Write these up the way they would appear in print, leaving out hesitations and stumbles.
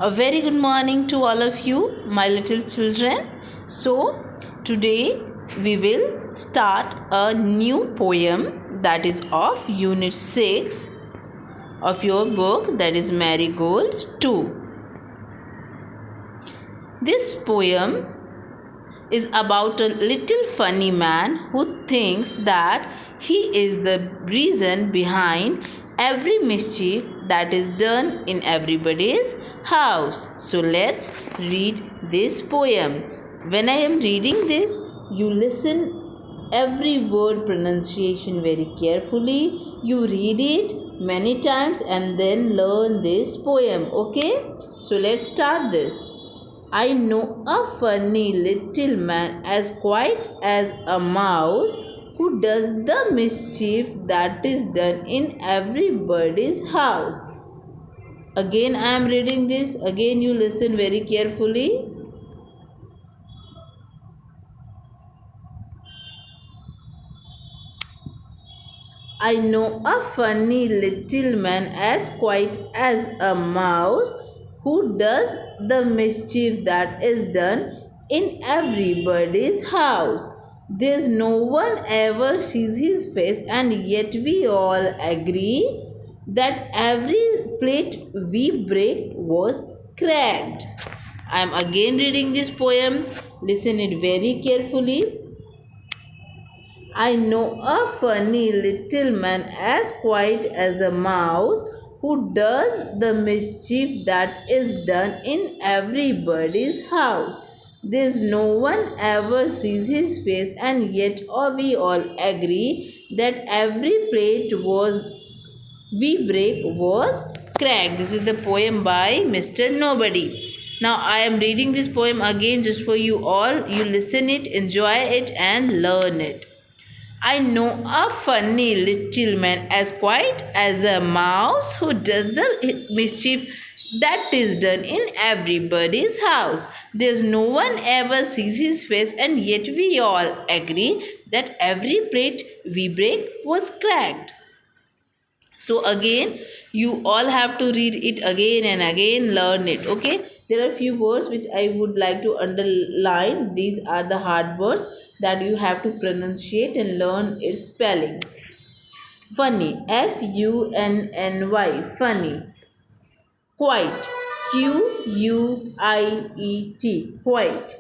A very good morning to all of you, my little children. So, today we will start a new poem that is of Unit 6 of your book, that is Marigold 2. This poem is about a little funny man who thinks that he is the reason behind every mischief that is done in everybody's house. So let's read this poem. When I am reading this, you listen every word pronunciation very carefully. You read it many times and then learn this poem. Okay? So let's start this. I know a funny little man as quiet as a mouse who does the mischief that is done in everybody's house. Again I am reading this. Again you listen very carefully. I know a funny little man as quiet as a mouse who does the mischief that is done in everybody's house. There's no one ever sees his face, and yet we all agree that every plate we break was cracked. I am again reading this poem. Listen it very carefully. I know a funny little man as quiet as a mouse who does the mischief that is done in everybody's house. There's no one ever sees his face, and yet we all agree that every plate we break was cracked. This is the poem by Mr. Nobody. Now I am reading this poem again just for you all. You listen it, enjoy it and learn it. I know a funny little man as quiet as a mouse who does the mischief that is done in everybody's house. There's no one ever sees his face, and yet we all agree that every plate we break was cracked. So again you all have to read it again and again, learn it. Okay, there are a few words which I would like to underline. These are the hard words that you have to pronunciate and learn its spelling. Funny, Funny. Funny. Quiet, Quiet. Quiet.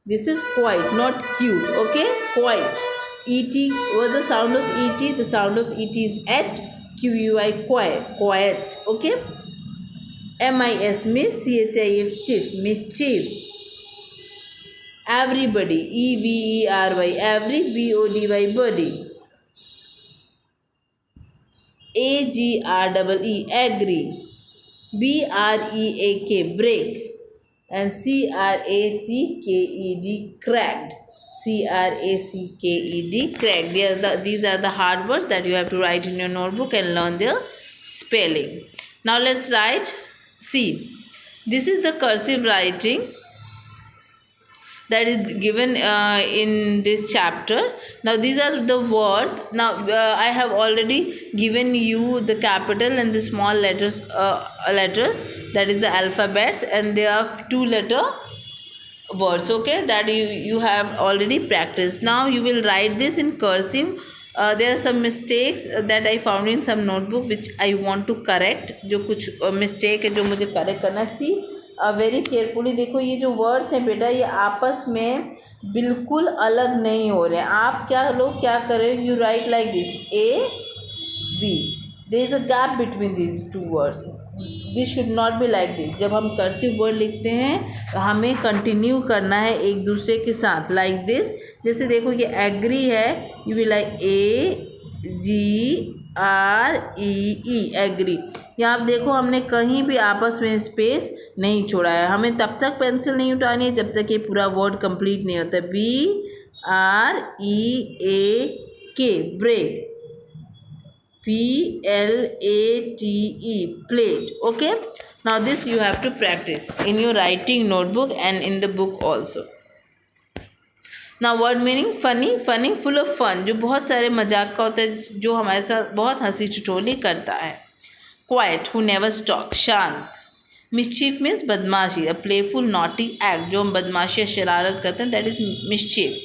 This is quiet, not cute. Okay, quiet. Et, what the sound of et? The sound of et is at. Qui, quiet. Quiet. Okay. Miss, chief, mischief. Everybody, every, body, body. Agree, agree. Break, break. And cracked, cracked. Cracked. These are the hard words that you have to write in your notebook and learn their spelling. Now let's write. See, this is the cursive writing that is given in this chapter. Now these are the words. Now I have already given you the capital and the small letters, that is the alphabets, and there are 2-letter words. Okay, that you have already practiced. Now you will write this in cursive. There are some mistakes that I found in some notebook which I want to correct. जो कुछ mistake है जो मुझे correct करना. See very carefully. देखो ये जो words हैं बेटा, ये आपस में बिल्कुल अलग नहीं हो रहे हैं. आप क्या करें, you write like this A B. There is a gap between this 2 words. This should not be like this. जब हम कर्सिव वर्ड लिखते हैं तो हमें कंटिन्यू करना है एक दूसरे के साथ, लाइक दिस. जैसे देखो ये एग्री है, you will like AGREE, agree. यहाँ आप देखो हमने कहीं भी आपस में स्पेस नहीं छोड़ा है. हमें तब तक पेंसिल नहीं उठानी है जब तक ये पूरा वर्ड कंप्लीट नहीं होता. BREAK, break. PLATE, plate. Okay, now this you have to practice in your writing notebook and in the book also. Now word meaning funny. Funny, full of fun, जो बहुत सारे मजाक का होता है, जो हमारे साथ बहुत हंसी ठिठोली करता है. Quiet, who never talks, शांत. मिस्चीफ मीन्स बदमाशी, अ प्लेफुल नॉटी एक्ट, जो हम बदमाशी या शरारत करते हैं, that is mischief.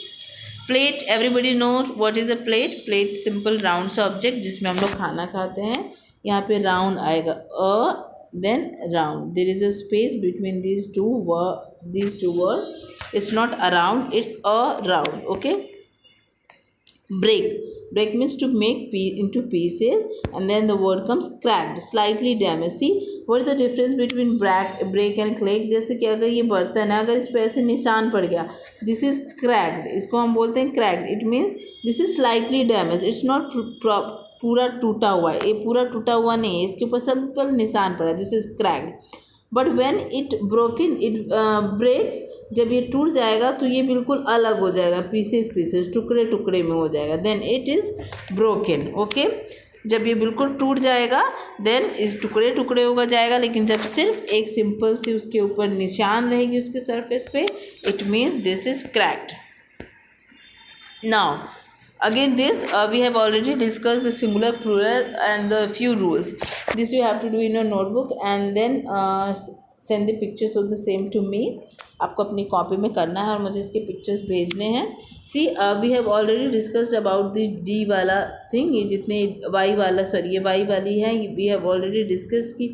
Plate, everybody know what is a plate. Plate simple round सा ऑब्जेक्ट जिसमें हम लोग खाना खाते हैं. यहाँ पे राउंड आएगा, अ then round. There is a space between these two words. It's not around, it's a round. Okay. Break means to make into pieces, and then the word comes cracked, slightly damaged. See what is the difference between break and crack? जैसे कि अगर ये बर्तन है, अगर इस पर ऐसे निशान पड़ गया, this is cracked, इसको हम बोलते हैं cracked. It means this is slightly damaged, it's not पूरा टूटा हुआ है, ये पूरा टूटा हुआ नहीं है, इसके ऊपर सिंपल निशान पड़ा है, this is cracked. But when it broken, it breaks, जब ये टूट जाएगा तो ये बिल्कुल अलग हो जाएगा, पीसेस टुकड़े टुकड़े में हो जाएगा, then it is broken. Okay, जब ये बिल्कुल टूट जाएगा देन इस टुकड़े टुकड़े होगा जाएगा, लेकिन जब सिर्फ एक सिंपल सी उसके ऊपर निशान रहेगी उसके सरफेस पे, it means this is cracked. Now again this we have already discussed the singular, plural and the few rules. This you have to do in your notebook and then send the pictures of the same to me. आपको अपनी copy में करना है और मुझे इसके pictures भेजने हैं. See we have already discussed about the D वाला थिंग. ये जितने वाई वाला, सॉरी ये वाई वाली है, वी हैव ऑलरेडी डिस्कस्ड कि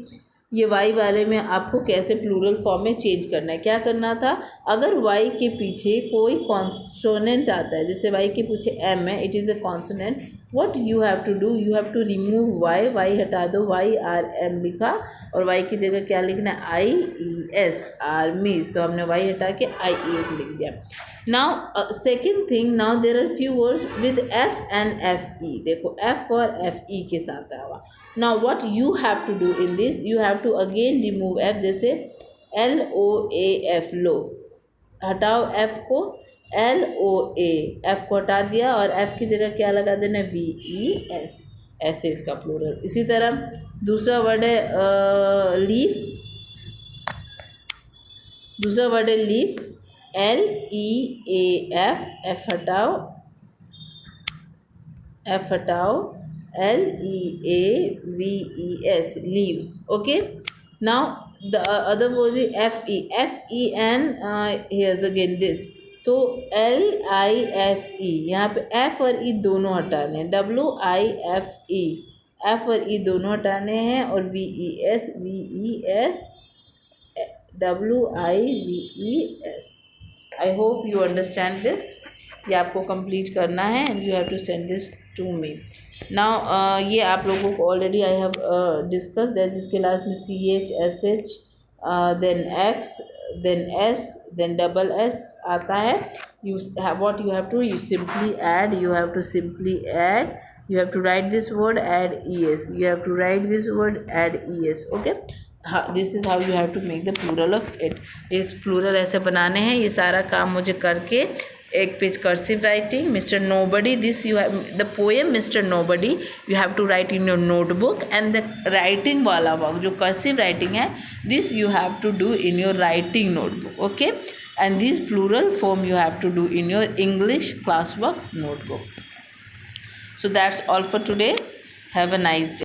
ये वाई वाले में आपको कैसे प्लूरल फॉर्म में चेंज करना है. क्या करना था, अगर वाई के पीछे कोई कॉन्सोनेंट आता है, जैसे वाई के पीछे एम है, it is a consonant, what you have to do, you have to remove Y, Y हटा दो, वाई आर एम लिखा और वाई की जगह क्या लिखना है, आई ई एस, आर्मीज, तो हमने वाई हटा के आई ई एस लिख दिया. Now second thing, now there are few words with F and F E. देखो एफ और एफ ई के साथ आया हुआ. Now what you have to do in this, you have to again remove f. जैसे L O A F, लो, हटाओ f को, L O A, f को हटा दिया और f की जगह क्या लगा देना, V E S, ऐसे इसका प्लूरल. इसी तरह दूसरा वर्ड है लीफ. दूसरा वर्ड है leaf, L E A F, f हटाओ, f हटाओ, L E A V E S, leaves. Okay, now the other word is F E. F E and here's again this. तो L I F E, यहाँ पे F और E दोनों हटाने हैं, W I F E, F और E दोनों हटाने हैं, और V E S, V E S, W I V E S. I hope you understand this. ये आपको कंप्लीट करना है and you have to send this to me. Now ये आप लोगों को already I have discuss that, जिसके last में C H S H then X then S then double S आता है. You what you have to, you simply add, you have to write this word, add es, you have to write this word, add es. Okay, this is how you have to make the plural of it. इस plural ऐसे बनाने हैं. ये सारा काम मुझे करके एक page cursive writing, Mister Nobody, this you have the poem Mister Nobody, you have to write in your notebook, and the writing वाला वर्क जो कर्सिव राइटिंग है, this you have to do in your writing notebook. Okay, and this plural form you have to do in your English class work notebook. So that's all for today. Have a nice day.